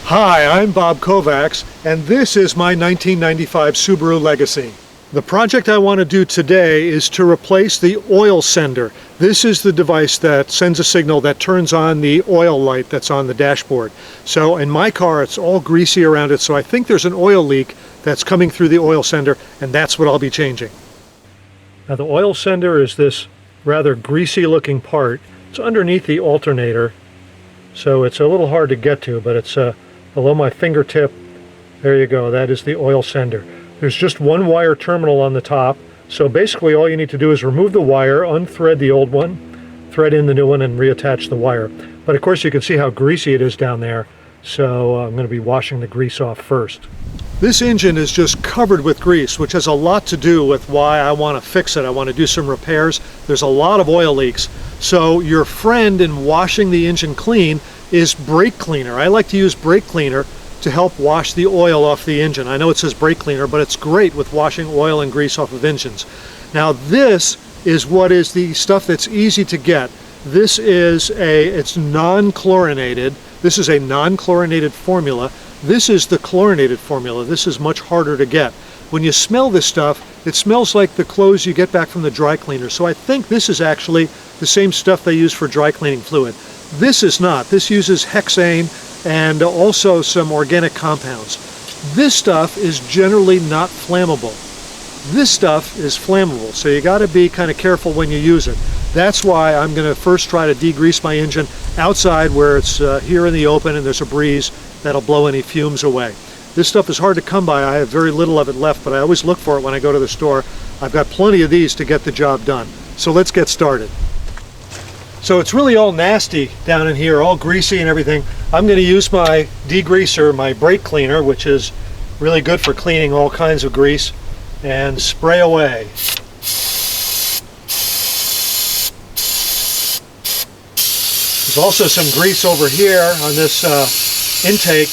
Hi, I'm Bob Kovacs, and this is my 1995 Subaru Legacy. The project I want to do today is to replace the oil sender. This is the device that sends a signal that turns on the oil light that's on the dashboard. So in my car, it's all greasy around it, so I think there's an oil leak that's coming through the oil sender, and that's what I'll be changing. Now the oil sender is this rather greasy looking part. It's underneath the alternator, so it's a little hard to get to, but it's below my fingertip. There you go, that is the oil sender. There's just one wire terminal on the top, so basically all you need to do is remove the wire, unthread the old one, thread in the new one, and reattach the wire. But of course you can see how greasy it is down there, so I'm going to be washing the grease off first. This engine is just covered with grease, which has a lot to do with why I want to fix it. I want to do some repairs. There's a lot of oil leaks. So your friend in washing the engine clean is brake cleaner. I like to use brake cleaner to help wash the oil off the engine. I know it says brake cleaner, but it's great with washing oil and grease off of engines. Now this is what is the stuff that's easy to get. This is it's non-chlorinated. This is a non-chlorinated formula. This is the chlorinated formula. This is much harder to get. When you smell this stuff, it smells like the clothes you get back from the dry cleaner. So I think this is actually the same stuff they use for dry cleaning fluid. This is not. This uses hexane and also some organic compounds. This stuff is generally not flammable. This stuff is flammable, so you got to be kind of careful when you use it. That's why I'm going to first try to degrease my engine outside where it's here in the open and there's a breeze that'll blow any fumes away. This stuff is hard to come by. I have very little of it left, but I always look for it when I go to the store. I've got plenty of these to get the job done. So let's get started. So it's really all nasty down in here, all greasy and everything. I'm going to use my degreaser, my brake cleaner, which is really good for cleaning all kinds of grease, and spray away. There's also some grease over here on this intake.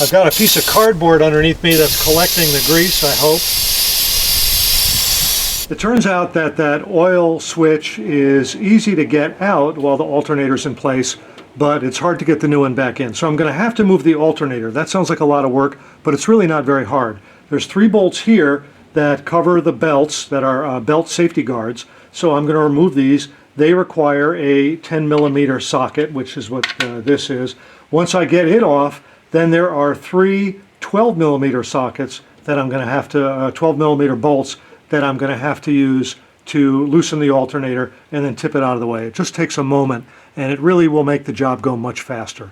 I've got a piece of cardboard underneath me that's collecting the grease, I hope. It turns out that that oil switch is easy to get out while the alternator's in place, but it's hard to get the new one back in. So I'm going to have to move the alternator. That sounds like a lot of work, but it's really not very hard. There's 3 bolts here that cover the belts that are belt safety guards. So I'm going to remove these. They require a 10mm socket, which is what this is. Once I get it off, then there are 3 12mm sockets that I'm going to have to, 12mm bolts that I'm going to have to use to loosen the alternator and then tip it out of the way. It just takes a moment, and it really will make the job go much faster.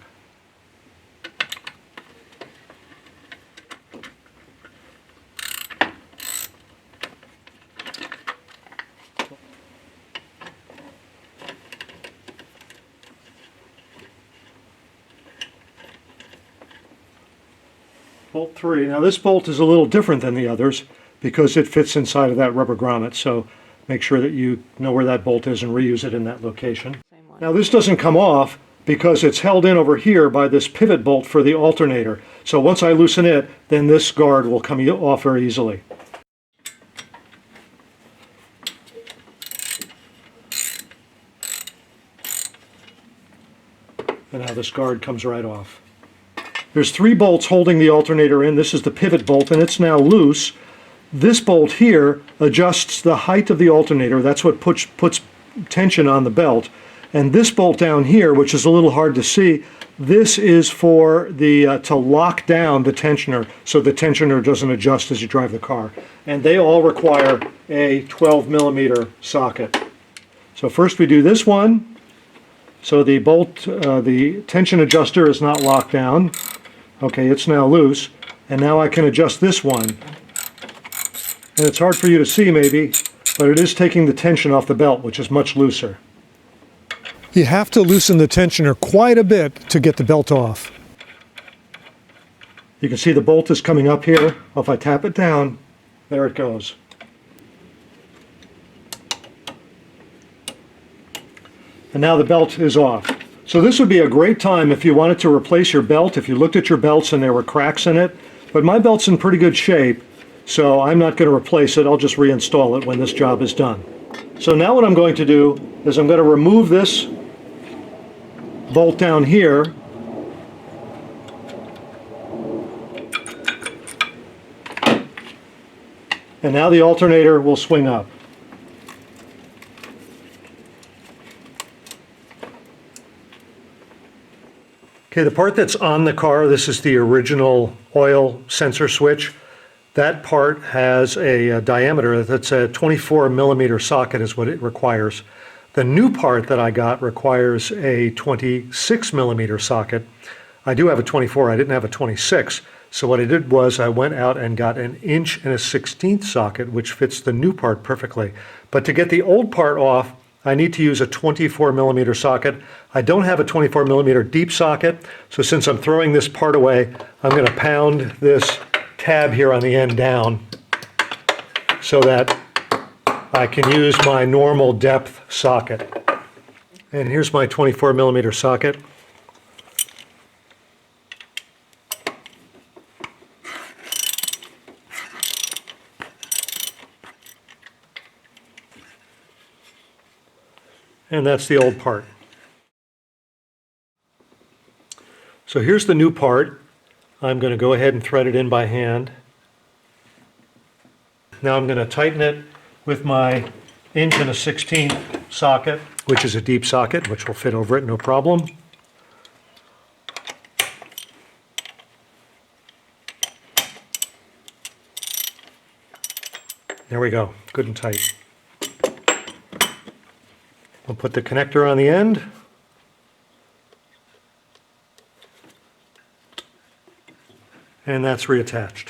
Bolt 3. Now this bolt is a little different than the others because it fits inside of that rubber grommet, so make sure that you know where that bolt is and reuse it in that location. Now this doesn't come off because it's held in over here by this pivot bolt for the alternator. So once I loosen it, then this guard will come off very easily. And now this guard comes right off. There's 3 bolts holding the alternator in. This is the pivot bolt, and it's now loose. This bolt here adjusts the height of the alternator. That's what puts tension on the belt. And this bolt down here, which is a little hard to see, this is for the to lock down the tensioner so the tensioner doesn't adjust as you drive the car. And they all require a 12mm socket. So first we do this one. So the bolt, the tension adjuster is not locked down. Okay, it's now loose. And now I can adjust this one. And it's hard for you to see maybe, but it is taking the tension off the belt, which is much looser. You have to loosen the tensioner quite a bit to get the belt off. You can see the bolt is coming up here. If I tap it down, there it goes. And now the belt is off. So this would be a great time if you wanted to replace your belt, if you looked at your belts and there were cracks in it. But my belt's in pretty good shape, so I'm not going to replace it. I'll just reinstall it when this job is done. So now what I'm going to do is I'm going to remove this bolt down here. And now the alternator will swing up. Okay, the part that's on the car, this is the original oil sensor switch. That part has a diameter that's a 24 millimeter socket is what it requires. The new part that I got requires a 26 millimeter socket. I do have a 24, I didn't have a 26. So what I did was I went out and got an 1/16" socket, which fits the new part perfectly. But to get the old part off, I need to use a 24 millimeter socket. I don't have a 24 millimeter deep socket, so since I'm throwing this part away, I'm going to pound this tab here on the end down so that I can use my normal depth socket. And here's my 24 millimeter socket. And that's the old part. So here's the new part. I'm going to go ahead and thread it in by hand. Now I'm going to tighten it with my 1/16" socket, which is a deep socket, which will fit over it, no problem. There we go, good and tight. I'll put the connector on the end. And that's reattached.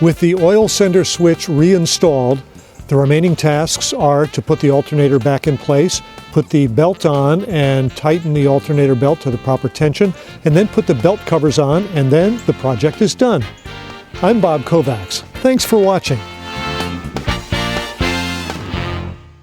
With the oil sender switch reinstalled, the remaining tasks are to put the alternator back in place, put the belt on and tighten the alternator belt to the proper tension, and then put the belt covers on, and then the project is done. I'm Bob Kovacs. Thanks for watching.